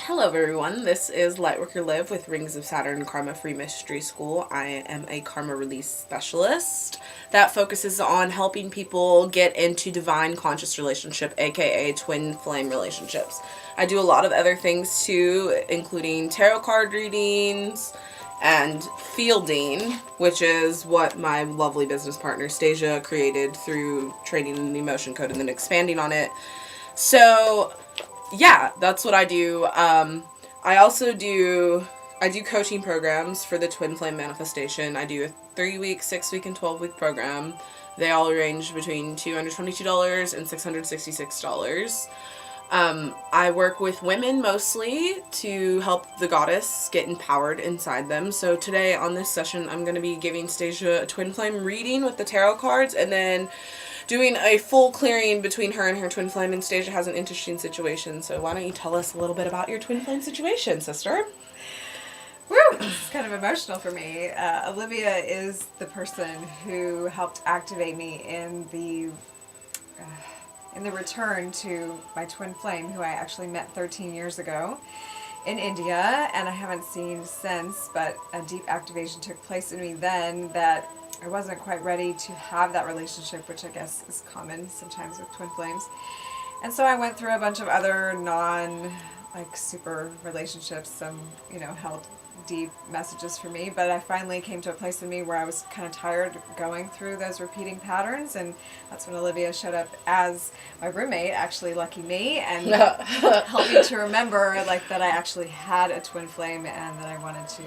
Hello everyone, this is Lightworker Liv with Rings of Saturn Karma Free Mystery School. I am a karma release specialist that focuses on helping people get into divine conscious relationship, aka twin flame relationships. I do a lot of other things too, including tarot card readings and fielding, which is what my lovely business partner Stasia created through training in the emotion code and then expanding on it. So yeah, that's what I do. I do coaching programs for the twin flame manifestation. I do a 3-week, 6-week, and 12-week program. They all range between $222 and $666. I work with women mostly to help the goddess get empowered inside them. So today on this session, I'm going to be giving Stasia a twin flame reading with the tarot cards and then doing a full clearing between her and her twin flame. And Stasia has an interesting situation. So why don't you tell us a little bit about your twin flame situation, sister? Woo! It's kind of emotional for me. Olivia is the person who helped activate me in the return to my twin flame, who I actually met 13 years ago in India, and I haven't seen since, but a deep activation took place in me then that I wasn't quite ready to have that relationship, which I guess is common sometimes with twin flames. And so I went through a bunch of other super relationships, some, held deep messages for me, but I finally came to a place in me where I was kind of tired going through those repeating patterns, and that's when Olivia showed up as my roommate, actually, lucky me, and helped me to remember that I actually had a twin flame and that I wanted to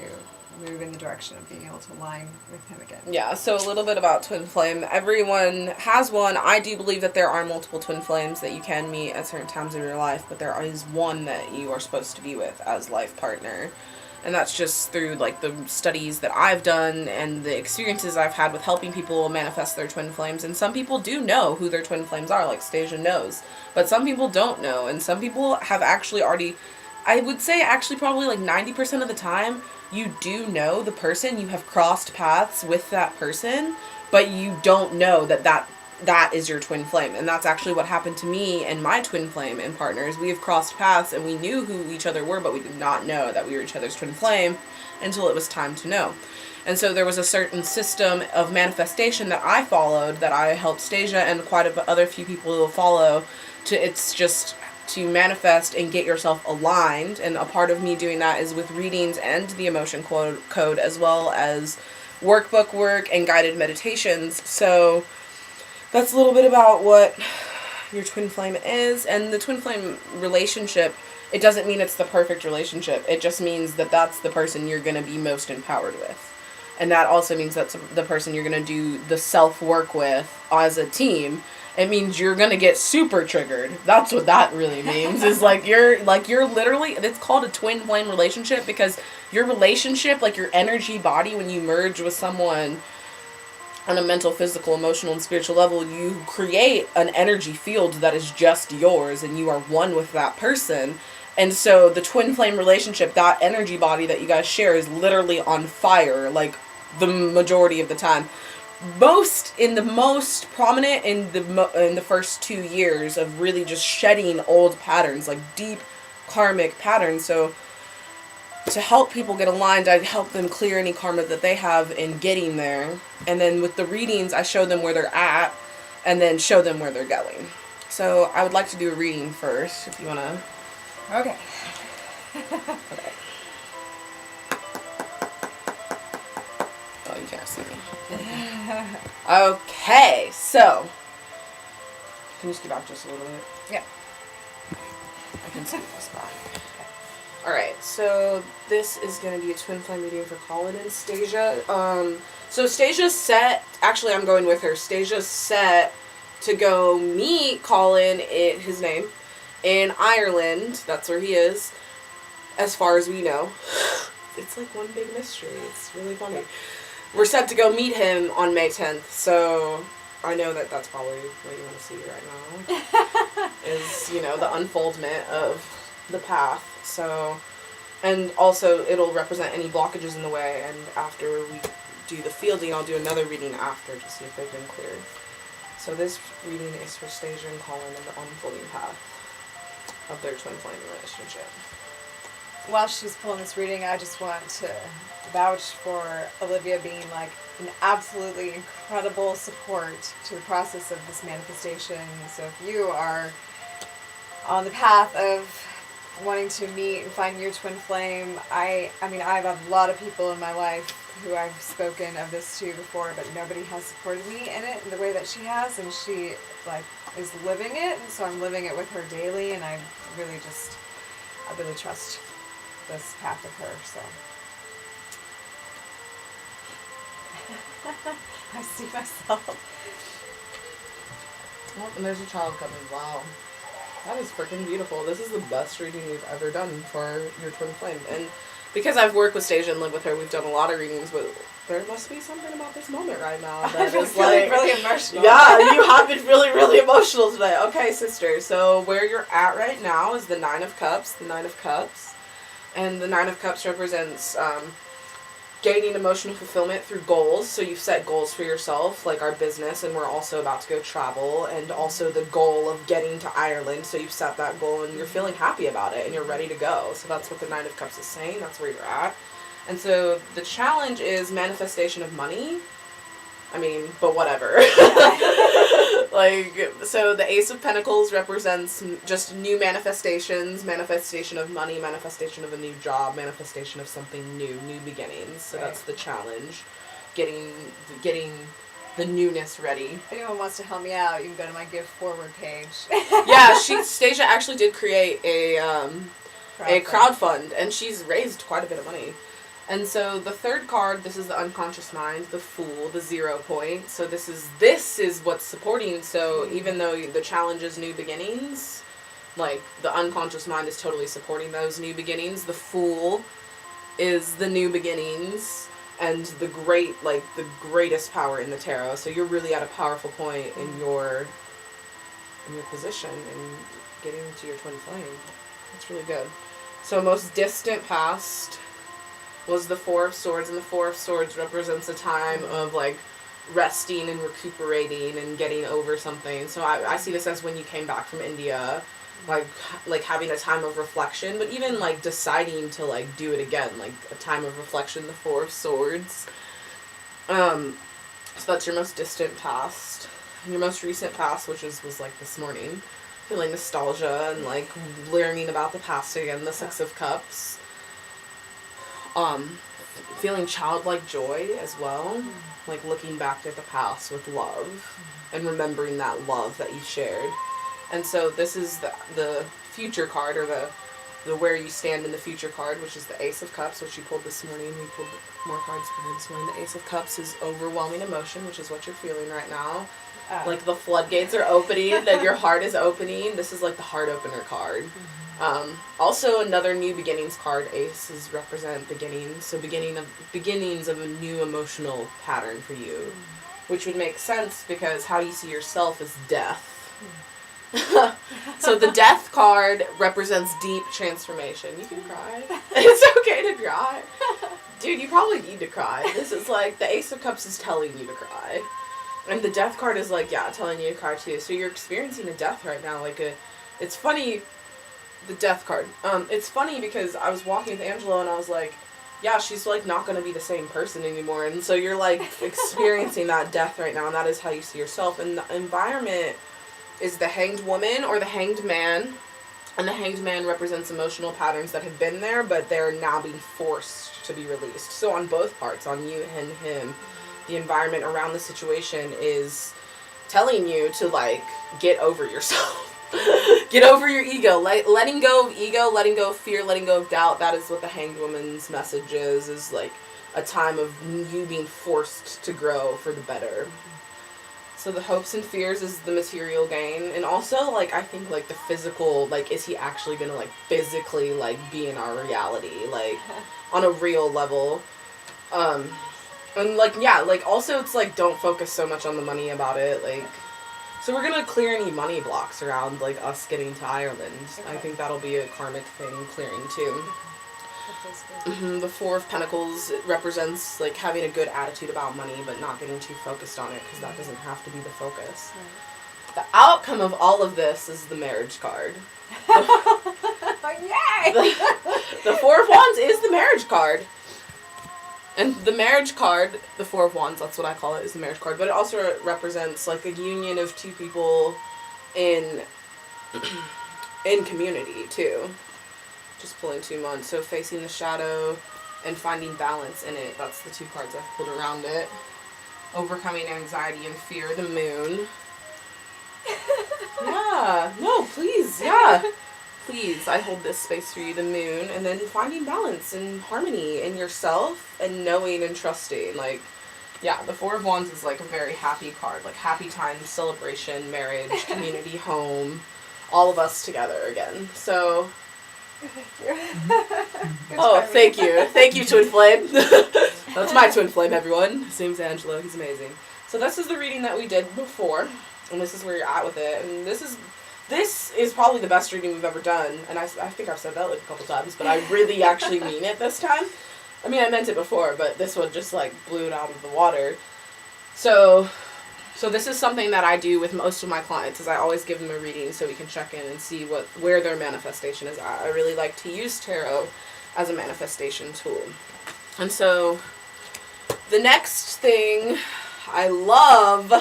move in the direction of being able to align with him again. Yeah, so a little bit about twin flame. Everyone has one. I do believe that there are multiple twin flames that you can meet at certain times of your life, but there is one that you are supposed to be with as life partner. And that's just through the studies that I've done and the experiences I've had with helping people manifest their twin flames. And some people do know who their twin flames are, like Stasia knows. But some people don't know. And some people have actually already, I would say actually probably 90% of the time, you do know the person, you have crossed paths with that person, but you don't know that is your twin flame. And that's actually what happened to me and my twin flame and partners. We have crossed paths and we knew who each other were, but we did not know that we were each other's twin flame until it was time to know. And so there was a certain system of manifestation that I followed, that I helped Stasia and quite a few people follow. It's just to manifest and get yourself aligned. And a part of me doing that is with readings and the emotion code, as well as workbook work and guided meditations. So that's a little bit about what your twin flame is. And the twin flame relationship, it doesn't mean it's the perfect relationship. It just means that that's the person you're going to be most empowered with. And that also means that's the person you're going to do the self-work with as a team. It means you're going to get super triggered. That's what that really means. Is you're literally, it's called a twin flame relationship because your relationship, your energy body, when you merge with someone on a mental, physical, emotional, and spiritual level, you create an energy field that is just yours and you are one with that person. And so the twin flame relationship, that energy body that you guys share is literally on fire, the majority of the time. Most prominent in the first 2 years of really just shedding old patterns, deep karmic patterns. So to help people get aligned, I help them clear any karma that they have in getting there. And then with the readings, I show them where they're at and then show them where they're going. So I would like to do a reading first, if you want to. Okay. Okay. Oh, you can't see me. Okay, so can you scoot back just a little bit? Yeah. I can see this back. Alright, so this is going to be a twin flame reading for Colin and Stasia. So Stasia's set, actually I'm going with her, Stasia's set to go meet Colin, his name, in Ireland. That's where he is, as far as we know. It's one big mystery. It's really funny. We're set to go meet him on May 10th, so I know that that's probably what you want to see right now. Is, the unfoldment of the path. So, and also it'll represent any blockages in the way, and after we do the fielding, I'll do another reading after to see if they've been cleared. So this reading is for Stasia and Colin and the unfolding path of their twin flame relationship. while she's pulling this reading, I just want to vouch for Olivia being like an absolutely incredible support to the process of this manifestation. So if you are on the path of wanting to meet and find your twin flame, I mean, I have a lot of people in my life who I've spoken of this to before, but nobody has supported me in it in the way that she has, and she like is living it, and so I'm living it with her daily, and I really trust this path of her, so. I see myself. Oh, and there's a child coming. Wow. That is freaking beautiful. This is the best reading we've ever done for your twin flame. And because I've worked with Stasia and lived with her, we've done a lot of readings, but there must be something about this moment right now that is like really emotional. Yeah, you have been really, really emotional today. Okay, sister. So where you're at right now is the Nine of Cups. The Nine of Cups. And the Nine of Cups represents gaining emotional fulfillment through goals. So you've set goals for yourself, like our business, and we're also about to go travel, and also the goal of getting to Ireland. So you've set that goal and you're feeling happy about it and you're ready to go. So that's what the Nine of Cups is saying. That's where you're at. And so the challenge is manifestation of money. I mean, but whatever. Like, so the Ace of Pentacles represents just new manifestations, manifestation of money, manifestation of a new job, manifestation of something new, new beginnings. So that's the challenge, getting the newness ready. If anyone wants to help me out, you can go to my Give Forward page. Yeah, Stasia actually did create a crowdfund, and she's raised quite a bit of money. And so the third card, this is the unconscious mind, the Fool, the 0 point. So this is what's supporting. So even though the challenge is new beginnings, like the unconscious mind is totally supporting those new beginnings. The Fool is the new beginnings and the greatest power in the tarot. So you're really at a powerful point in your position and getting to your twin flame. That's really good. So most distant past was the Four of Swords, and the Four of Swords represents a time of, like, resting and recuperating and getting over something. So I see this as when you came back from India, like having a time of reflection, but even, like, deciding to, like, do it again, like, a time of reflection, the Four of Swords. So that's your most distant past. And your most recent past, which was like, this morning, feeling nostalgia and, like, learning about the past again, the Six of Cups. Feeling childlike joy as well, like looking back at the past with love and remembering that love that you shared. And so this is the future card, or the where you stand in the future card, which is the Ace of Cups, which you pulled this morning. We pulled more cards for this morning. The Ace of Cups is overwhelming emotion, which is what you're feeling right now. Like the floodgates are opening, that your heart is opening. This is like the heart opener card. Also another new beginnings card. Aces represent beginnings, so beginnings of a new emotional pattern for you, which would make sense because how you see yourself is death. So the Death card represents deep transformation. You can cry. It's okay to cry. Dude, you probably need to cry. This is like, the Ace of Cups is telling you to cry. And the Death card is like, yeah, telling you to cry too. So you're experiencing a death right now. It's funny. The Death card. It's funny because I was walking with Angelo and I was like, yeah, she's like not going to be the same person anymore. And so you're like experiencing that death right now, and that is how you see yourself. And the environment is the Hanged Woman or the Hanged Man. And the Hanged Man represents emotional patterns that have been there, but they're now being forced to be released. So on both parts, on you and him, the environment around the situation is telling you to, like, get over yourself. Get over your ego. Letting go of ego, letting go of fear, letting go of doubt. That is what the Hanged Woman's message is like a time of you being forced to grow for the better. So the hopes and fears is the material gain. And also, like, I think, like, the physical, like, is he actually going to, like, physically, like, be in our reality? Like, on a real level. And, like, yeah, like, also it's, like, don't focus so much on the money about it, like. So we're going to clear any money blocks around, like, us getting to Ireland. Okay. I think that'll be a karmic thing clearing, too. The Four of Pentacles, it represents, like, having a good attitude about money, but not getting too focused on it, because that doesn't have to be the focus. Right. The outcome of all of this is the Marriage card. Yay! The Four of Wands is the marriage card. And the marriage card, the Four of Wands, that's what I call it, is the marriage card. But it also represents, like, a union of two people in community, too. Just pulling 2 months. So facing the shadow and finding balance in it. That's the 2 cards I've pulled around it. Overcoming anxiety and fear, the moon. Yeah. No, please. Yeah. Please, I hold this space for you, the moon, and then finding balance and harmony in yourself and knowing and trusting. Like, yeah, the Four of Wands is like a very happy card. Like, happy times, celebration, marriage, community, home, all of us together again. So, oh, thank you. Thank you, Twin Flame. That's my Twin Flame, everyone. His name's Angelo. He's amazing. So this is the reading that we did before, and this is where you're at with it. And this is probably the best reading we've ever done, and I think I've said that like a couple times, but I really actually mean it this time. I mean, I meant it before, but this one just like blew it out of the water. So this is something that I do with most of my clients, is I always give them a reading so we can check in and see where their manifestation is at. I really like to use tarot as a manifestation tool. And so the next thing I love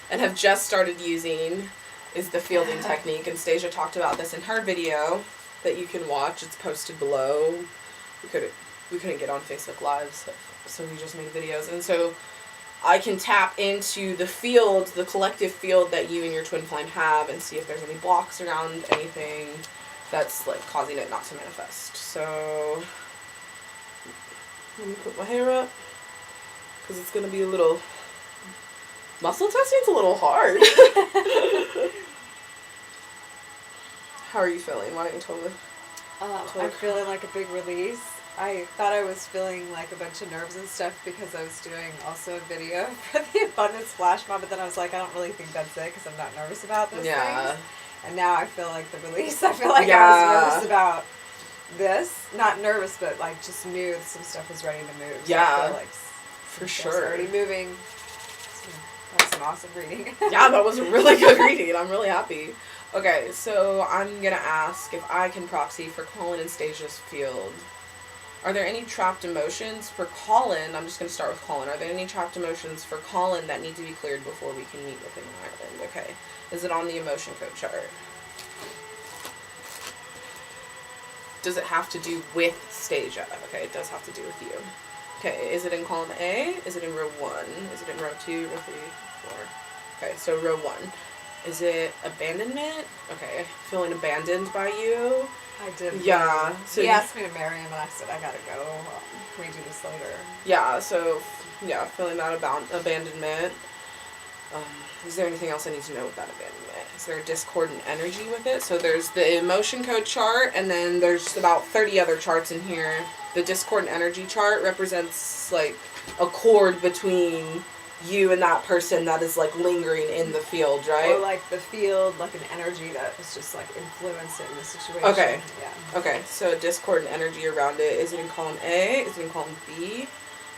and have just started using is the fielding technique, and Stasia talked about this in her video that you can watch. It's posted below. We couldn't get on Facebook Live, so we just made videos. And so I can tap into the field, the collective field that you and your twin flame have, and see if there's any blocks around anything that's like causing it not to manifest. So let me put my hair up, because it's going to be a little... Muscle testing's a little hard. How are you feeling? Why don't you tell me? I'm feeling like a big release. I thought I was feeling like a bunch of nerves and stuff because I was doing also a video for the Abundance Flash Mob, but then I was like, I don't really think that's it because I'm not nervous about those things. And now I feel like the release. I feel like I was nervous about this. Not nervous, but like just knew some stuff was ready to move. So I feel like for sure. It's already moving. That was an awesome reading. Yeah, that was a really good reading. I'm really happy. Okay, so I'm going to ask if I can proxy for Colin and Stasia's field. Are there any trapped emotions for Colin? I'm just going to start with Colin. Are there any trapped emotions for Colin that need to be cleared before we can meet with him in Ireland? Okay. Is it on the emotion code chart? Does it have to do with Stasia? Okay, it does have to do with you. Okay, is it in column A? Is it in row 1? Is it in row 2, row 3, 4? Okay, so row 1. Is it abandonment? Okay, feeling abandoned by you? I did. Yeah. So he asked me to marry him, and I said, I gotta go. Can we do this later? Yeah, so, yeah, feeling that abandonment. Is there anything else I need to know with that abandonment? Is there a discordant energy with it? So there's the emotion code chart, and then there's about 30 other charts in here. The discordant energy chart represents, like, a cord between you and that person that is, like, lingering in the field, right? Or, like, the field, like, an energy that is just, like, influencing the situation. Okay. Yeah. Okay, so discordant energy around it. Is it in column A? Is it in column B?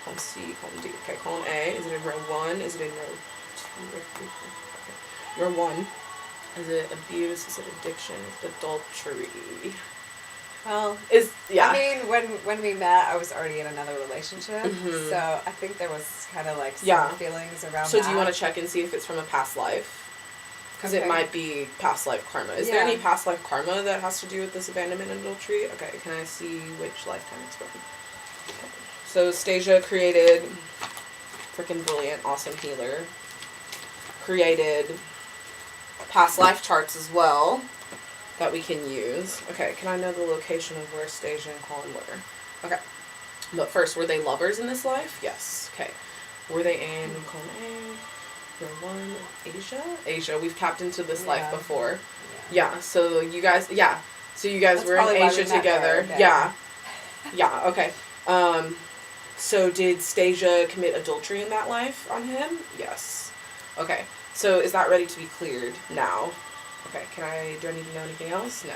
Column C? Column D? Okay, column A. Is it in row 1? Is it in row 2? Row 3? Okay. Row 1. Is it abuse? Is it addiction? Is it adultery? Well, yeah. I mean, when we met, I was already in another relationship, so I think there was kind of like some feelings around that. So do you want to check and see if it's from a past life? Because it might be past life karma. Is there any past life karma that has to do with this abandonment and adultery? Okay, can I see which lifetime it's from? Okay. So Stasia created, freaking brilliant, awesome healer, created past life charts as well that we can use. Okay, can I know the location of where Stasia and Colin were? Okay. But first, were they lovers in this life? Yes. Okay. Were they in column A? Row 1? Asia. We've tapped into this life before. Yeah. So you guys, So you guys were in Asia together. Okay. Yeah. Okay. So did Stasia commit adultery in that life on him? Yes. Okay. So is that ready to be cleared now? Okay, do I need to know anything else? No.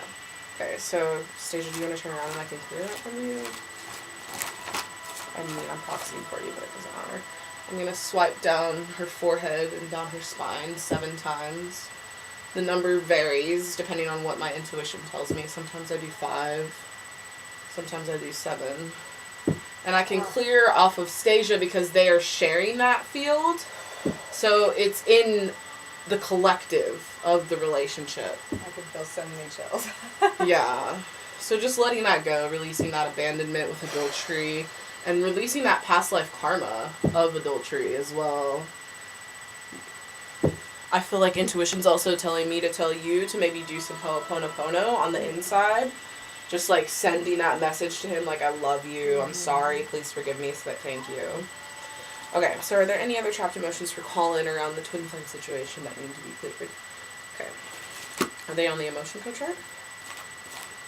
Okay, so Stasia, do you want to turn around and I can clear that from you? I mean, I'm proxying for you, but it doesn't matter. I'm going to swipe down her forehead and down her spine 7 times. The number varies depending on what my intuition tells me. Sometimes I do 5. Sometimes I do 7. And I can clear off of Stasia because they are sharing that field. So it's in the collective of the relationship. I can feel so many chills. Yeah. So just letting that go, releasing that abandonment with adultery, and releasing that past life karma of adultery as well. I feel like intuition's also telling me to tell you to maybe do some ho'oponopono on the inside. Just like sending that message to him, like, I love you, I'm sorry, please forgive me, so that thank you. Okay, so are there any other trapped emotions for Colin around the twin flame situation that need to be cleared? Okay. Are they on the emotion code chart?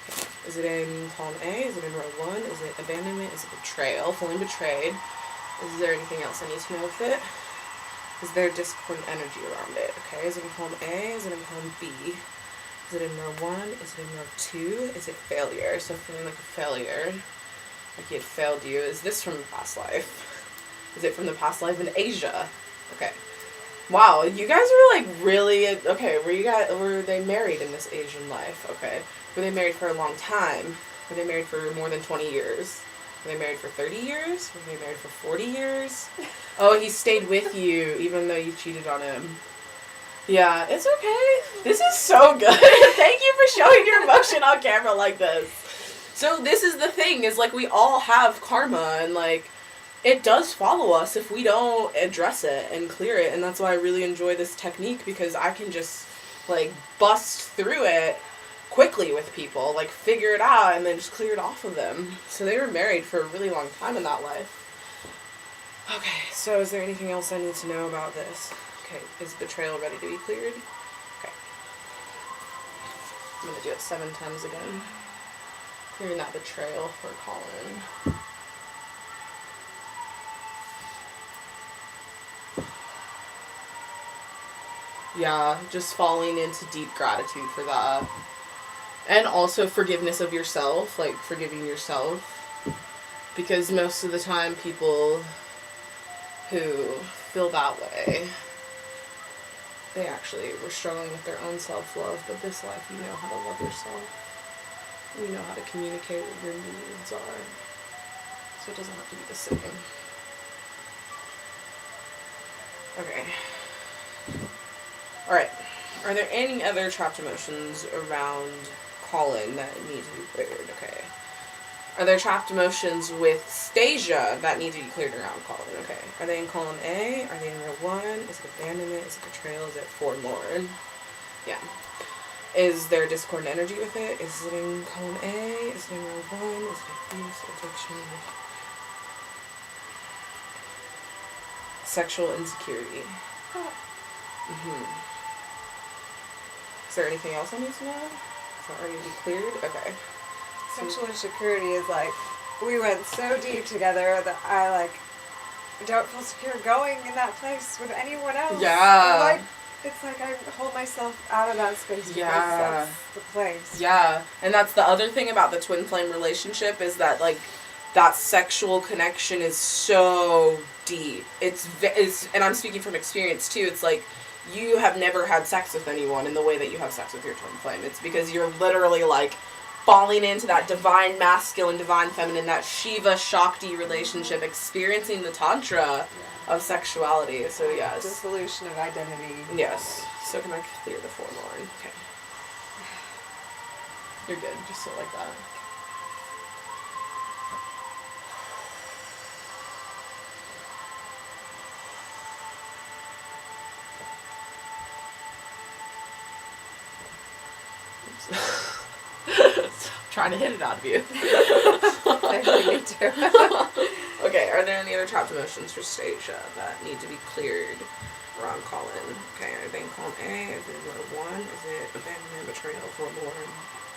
Okay. Is it in column A? Is it in row 1? Is it abandonment? Is it betrayal? Feeling betrayed. Is there anything else I need to know with it? Is there discordant energy around it? Okay, is it in column A? Is it in column B? Is it in row 1? Is it in row 2? Is it failure? So feeling like a failure. Like he had failed you. Is this from the past life? Is it from the past life in Asia? Okay. Wow, you guys were like really... Okay, were they married in this Asian life? Okay. Were they married for a long time? Were they married for more than 20 years? Were they married for 30 years? Were they married for 40 years? Oh, he stayed with you even though you cheated on him. Yeah, it's okay. This is so good. Thank you for showing your emotion on camera like this. So this is the thing, is like we all have karma, and like it does follow us if we don't address it and clear it. And that's why I really enjoy this technique, because I can just like bust through it quickly with people, like figure it out and then just clear it off of them. So they were married for a really long time in that life. Okay, so is there anything else I need to know about this? Okay, is betrayal ready to be cleared? Okay. I'm going to do it 7 times again. Clearing that betrayal for Colin. Yeah, just falling into deep gratitude for that. And also forgiveness of yourself, like forgiving yourself. Because most of the time people who feel that way, they actually were struggling with their own self-love, but this life you know how to love yourself. You know how to communicate what your needs are. So it doesn't have to be the same. Okay. Alright. Are there any other trapped emotions around Colin that need to be cleared? Okay. Are there trapped emotions with Stasia that need to be cleared around Colin? Okay. Are they in column A? Are they in row 1? Is it abandonment? Is it betrayal? Is it forlorn? Yeah. Is there discordant energy with it? Is it in column A? Is it in row 1? Is it abuse, addiction? Sexual insecurity. Is there anything else I need to know? Is that ready to be cleared? Okay. Sexual insecurity is like, we went so deep together that I like don't feel secure going in that place with anyone else. Yeah. It's like I hold myself out of that space because Yeah. that's the place. Yeah. And that's the other thing about the twin flame relationship, is that like that sexual connection is so deep. It's and I'm speaking from experience too. It's like you have never had sex with anyone in the way that you have sex with your twin flame. It's because you're literally like falling into that divine masculine, divine feminine, that Shiva Shakti relationship, experiencing the tantra of sexuality. So yes. Dissolution of identity. Yes. So can I clear the forlorn? Okay. You're good. Just sit like that. Trying to hit it out of you. I really need to. Okay, are there any other trapped emotions for Stasia that need to be cleared around Colin? Okay, are they in column A? Is it in row 1? Is it abandonment, betrayal, forlorn,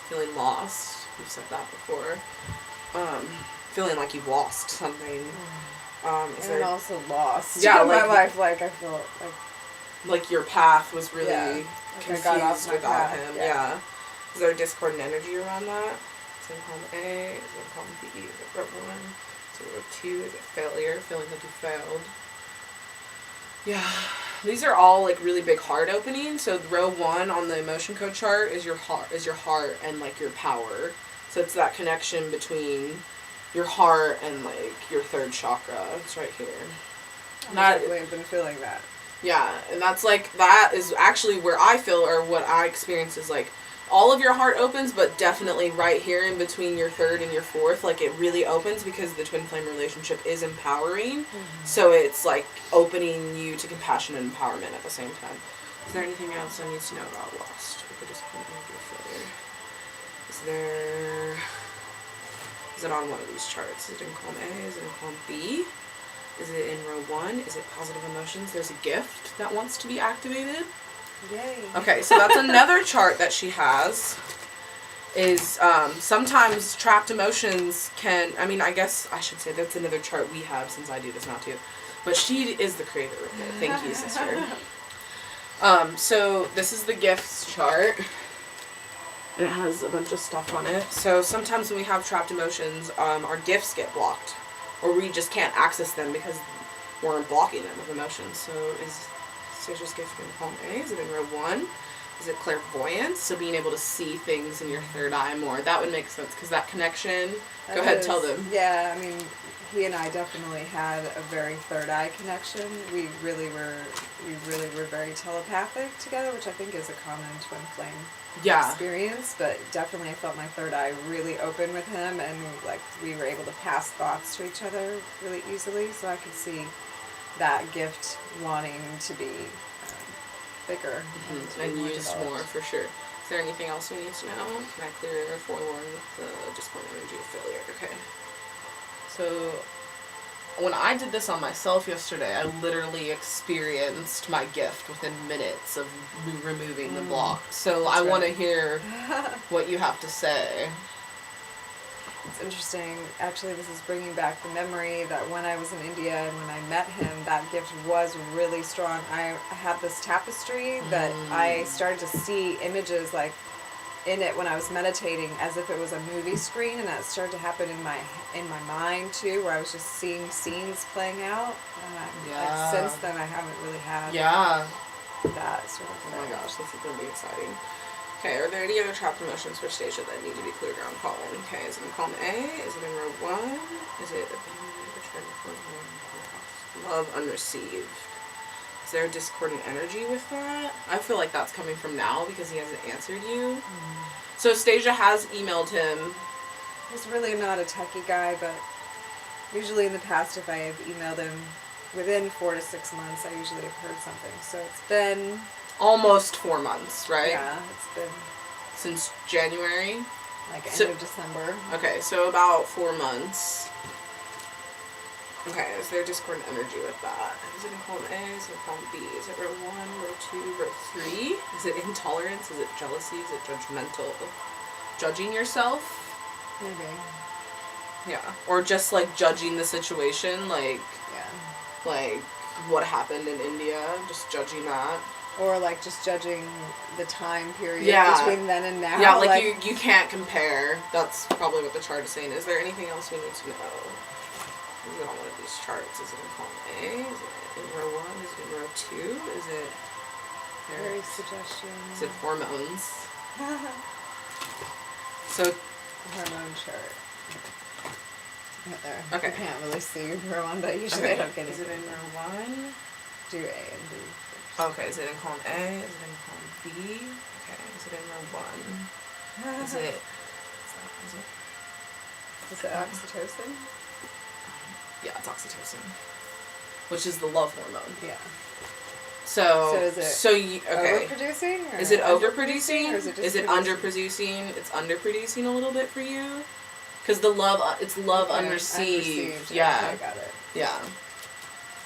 feeling lost? We've said that before. Feeling like you've lost something. And also lost. Yeah, in like my life, like I feel like your path was really like confused I got off my without path. him. Yeah. Yeah. Is there discordant energy around that? Is it in column A? Is it in column B? Is it row 1? Is it row 2? Is it failure? Feeling like you failed? Yeah. These are all like really big heart openings. So row 1 on the emotion code chart is your heart and like your power. So it's that connection between your heart and, like, your third chakra. It's right here. I've been feeling that. Yeah, and that's, like, that is actually where I feel, or what I experience is, like, all of your heart opens, but definitely right here in between your third and your fourth, like, it really opens because the twin flame relationship is empowering. Mm-hmm. So it's, like, opening you to compassion and empowerment at the same time. Is there anything else I need to know about Lost? We could just put it failure. Is it on one of these charts? Is it in column A? Is it in column B? Is it in row 1? Is it positive emotions? There's a gift that wants to be activated. Yay. Okay, so that's another chart that she has. Is sometimes trapped emotions can, I mean, I guess I should say that's another chart we have since I do this now too. But she is the creator of it. Thank you, sister. So this is the gifts chart. It has a bunch of stuff on it. So sometimes when we have trapped emotions, our gifts get blocked. Or we just can't access them because we're blocking them with emotions. So is Stasia's gift in column A? Is it in row 1? Is it clairvoyance? So being able to see things in your third eye more. That would make sense because that connection. Go ahead, tell them. Yeah, I mean, he and I definitely had a very third eye connection. We really were very telepathic together, which I think is a common twin flame experience. But definitely, I felt my third eye really open with him, and like we were able to pass thoughts to each other really easily. So I could see that gift wanting to be bigger and used more for sure. Is there anything else we need to know? Can I clear forlorn with the discord energy of failure? Okay. So when I did this on myself yesterday, I literally experienced my gift within minutes of removing the block. So I want to hear what you have to say. It's interesting. Actually, this is bringing back the memory that when I was in India and when I met him, that gift was really strong. I had this tapestry that I started to see images like in it when I was meditating, as if it was a movie screen, and that started to happen in my mind too, where I was just seeing scenes playing out. Like, since then, I haven't really had that sort of thing. Oh my gosh, this is going to be exciting. Okay, are there any other trapped emotions for Stasia that need to be cleared around column? Okay, is it in column A? Is it in row 1? Is it love unreceived? Is there a discordant energy with that? I feel like that's coming from now because he hasn't answered you. So Stasia has emailed him. He's really not a techie guy, but usually in the past, if I have emailed him within 4 to 6 months, I usually have heard something. So it's been almost 4 months, right? Yeah, it's been since January. Like end of December. Okay, so about 4 months. Okay, is there discordant energy with that? Is it in column A? Is it in column B? Is it row 1, row 2, row 3? Is it intolerance? Is it jealousy? Is it judgmental? Judging yourself? Maybe. Yeah. Or just like judging the situation, like what happened in India, just judging that. Or like just judging the time period between then and now. Yeah, like you can't compare. That's probably what the chart is saying. Is there anything else we need to know? Is it on one of these charts? Is it in column A? Is it in row 1? Is it in row 2? Is it very suggestion? Is it hormones? So hormone chart. Right there. Okay. You can't really see row 1, but usually I don't get it. Is it in row 1? Do A and B. Okay, is it in column A? Is it in column B? Okay, is it in row 1? Is it oxytocin? Yeah, it's oxytocin, which is the love hormone. Yeah. So is it overproducing? Is it overproducing? Or is it just underproducing? It's underproducing a little bit for you? Because it's love unreceived. Yeah. I got it. Yeah.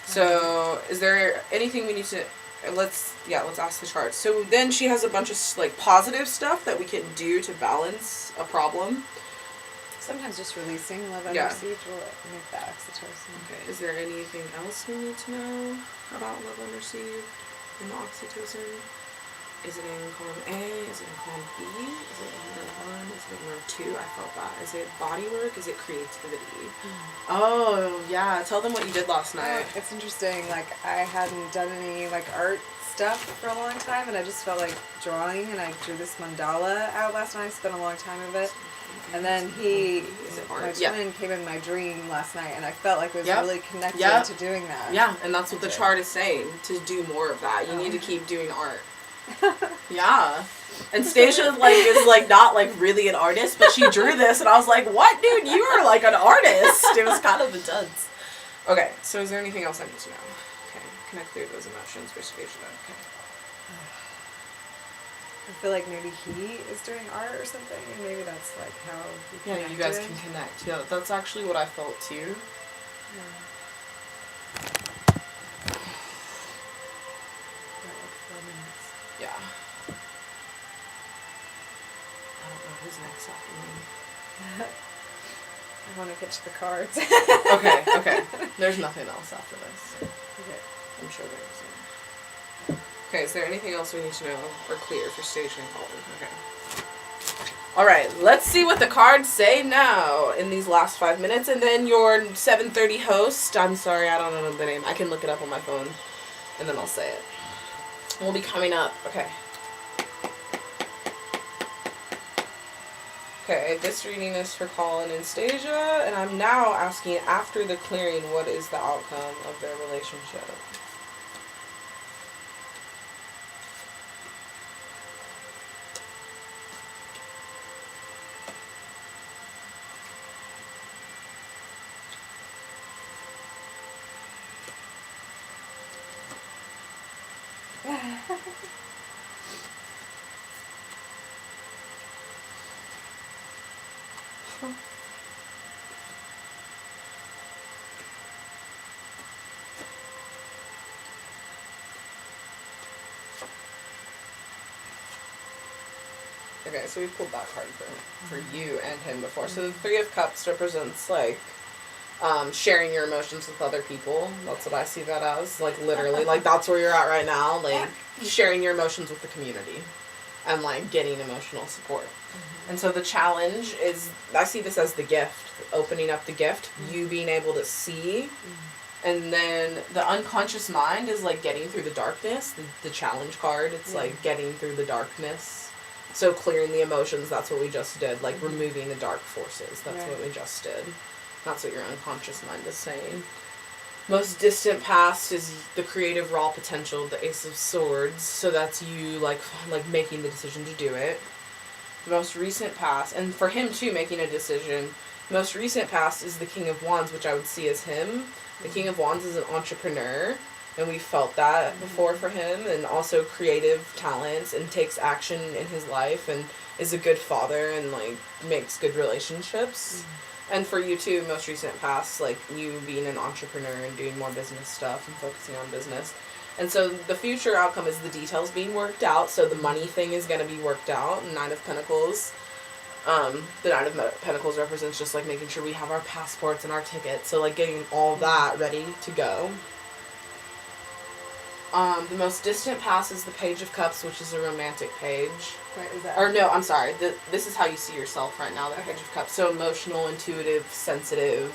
So, is there anything we need to... Let's ask the chart. So then she has a bunch of like positive stuff that we can do to balance a problem. Sometimes just releasing love unreceived will make that oxytocin. Okay. Is there anything else we need to know about love unreceived and oxytocin? Is it in column A? Is it in column B? Is it in row 1? Is it in row 2? I felt that. Is it body work? Is it creativity? Oh, yeah. Tell them what you did last night. It's interesting. Like, I hadn't done any, like, art stuff for a long time, and I just felt like drawing, and I drew this mandala out last night. I spent a long time of it. And then my twin came in my dream last night, and I felt like it was really connected to doing that. Yeah, and that's what the chart is saying, to do more of that. You need to keep doing art. Yeah. And Stasia, is, not, really an artist, but she drew this, and I was like, what, dude? You are, an artist. It was kind of intense. Okay, so is there anything else I need to know? Okay, connect through those emotions for Stasia. Okay. I feel like maybe he is doing art or something, and maybe that's, how we connected. Yeah, you guys can connect. Yeah, that's actually what I felt, too. Yeah. Yeah. I don't know who's next after me. I want to get to the cards. Okay. There's nothing else after this. Okay. I'm sure there isn't. Okay, is there anything else we need to know or clear for Stasia and Colton? Okay. Alright, let's see what the cards say now in these last 5 minutes, and then your 7:30 host, I'm sorry, I don't know the name. I can look it up on my phone, and then I'll say it. Will be coming up. Okay. Okay, this reading is for Colin and Stasia, and I'm now asking, after the clearing, what is the outcome of their relationship? Okay, so we pulled that card for you and him before. So the Three of Cups represents, sharing your emotions with other people. That's what I see that as. Literally. That's where you're at right now. Sharing your emotions with the community. And, getting emotional support. Mm-hmm. And so the challenge is, I see this as the gift. Opening up the gift. Mm-hmm. You being able to see. Mm-hmm. And then the unconscious mind is, getting through the darkness. The challenge card. It's, getting through the darkness. So clearing the emotions, that's what we just did. Removing the dark forces. That's what we just did. That's what your unconscious mind is saying. Most distant past is the creative raw potential, the Ace of Swords. So that's you, making the decision to do it. The most recent past, and for him, too, making a decision. Most recent past is the King of Wands, which I would see as him. The King of Wands is an entrepreneur. And we felt that before for him, and also creative talents, and takes action in his life, and is a good father, and makes good relationships. And for you too, most recent past, you being an entrepreneur and doing more business stuff and focusing on business. And so the future outcome is the details being worked out. So the money thing is going to be worked out. Nine of Pentacles. The Nine of Pentacles represents just making sure we have our passports and our tickets. So getting all that ready to go. The most distant past is the Page of Cups, which is a romantic page. Wait, is that? Or no, I'm sorry. This is how you see yourself right now, the Page of Cups. So emotional, intuitive, sensitive,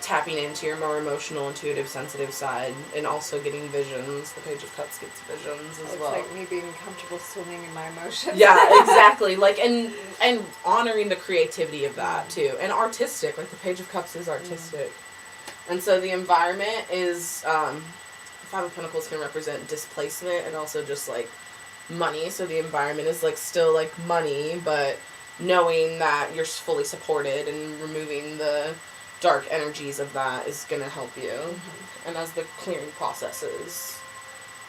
tapping into your more emotional, intuitive, sensitive side, and also getting visions. The Page of Cups gets visions as well. It's me being comfortable swimming in my emotions. Yeah, exactly. And honoring the creativity of that too, and artistic. The Page of Cups is artistic, and so the environment is. Five of Pentacles can represent displacement and also just money. So the environment is still money, but knowing that you're fully supported and removing the dark energies of that is going to help you. Mm-hmm. And as the clearing processes,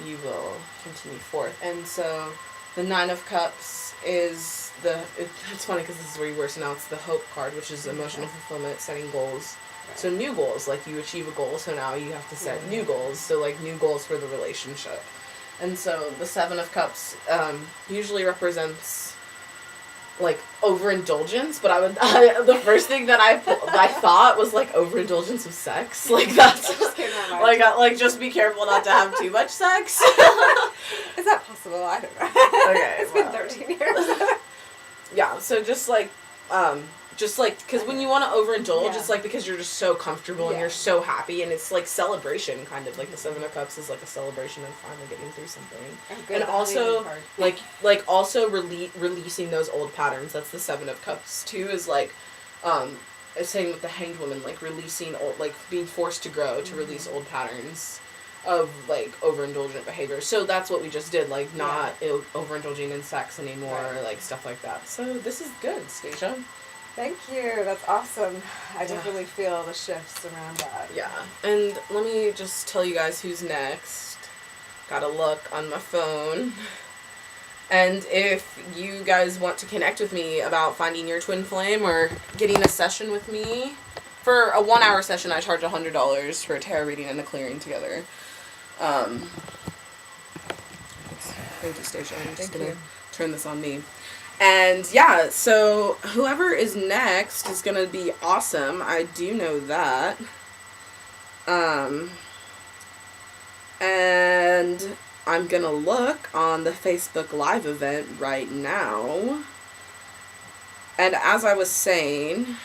you will continue forth. And so the Nine of Cups is it's funny because this is where you were, so now it's the Hope card, which is emotional fulfillment, setting goals. So new goals, you achieve a goal, so now you have to set new goals. So new goals for the relationship. And so the Seven of Cups usually represents overindulgence, but the first thing that I thought was overindulgence of sex. That's just be careful not to have too much sex. Is that possible? I don't know. Okay. It's been 13 years. Yeah, so just Just, like, because when you want to overindulge, Yeah. it's, like, because you're just so comfortable and Yeah. you're so happy, and it's, like, celebration, kind of. Like, the Seven of Cups is, like, a celebration of finally getting through something. Oh, good. And The also, honeymoon also releasing those old patterns. That's the Seven of Cups, too, is, like, same with the Hanged Woman, like, releasing old, like, being forced to grow to release old patterns of, like, overindulgent behavior. So that's what we just did, like, not overindulging in sex anymore, or, like, stuff like that. So this is good, Stasia. Thank you. That's awesome. I definitely feel the shifts around that. Yeah. And let me just tell you guys who's next. Gotta look on my phone. And if you guys want to connect with me about finding your twin flame or getting a session with me, for a 1-hour session, I charge $100 for a tarot reading and a clearing together. Thank you, Stasia. I'm just gonna turn this on me. And yeah, so whoever is next is gonna be awesome. I do know that. And I'm gonna look on the Facebook Live event right now. And as I was saying,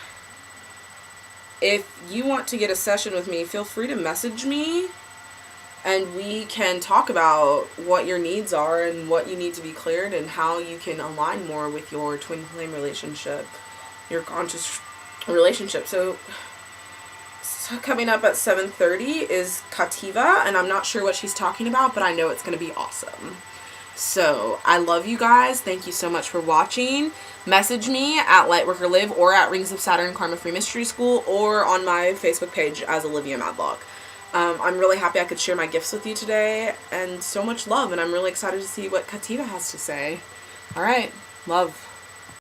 if you want to get a session with me, feel free to message me. And we can talk about what your needs are and what you need to be cleared and how you can align more with your twin flame relationship, your conscious relationship. So coming up at 7:30 is Kativa, and I'm not sure what she's talking about, but I know it's going to be awesome. So I love you guys. Thank you so much for watching. Message me at Lightworker Liv or at Rings of Saturn Karma Free Mystery School or on my Facebook page as Olivia Madlock. I'm really happy I could share my gifts with you today, and so much love, and I'm really excited to see what Kativa has to say. All right, love.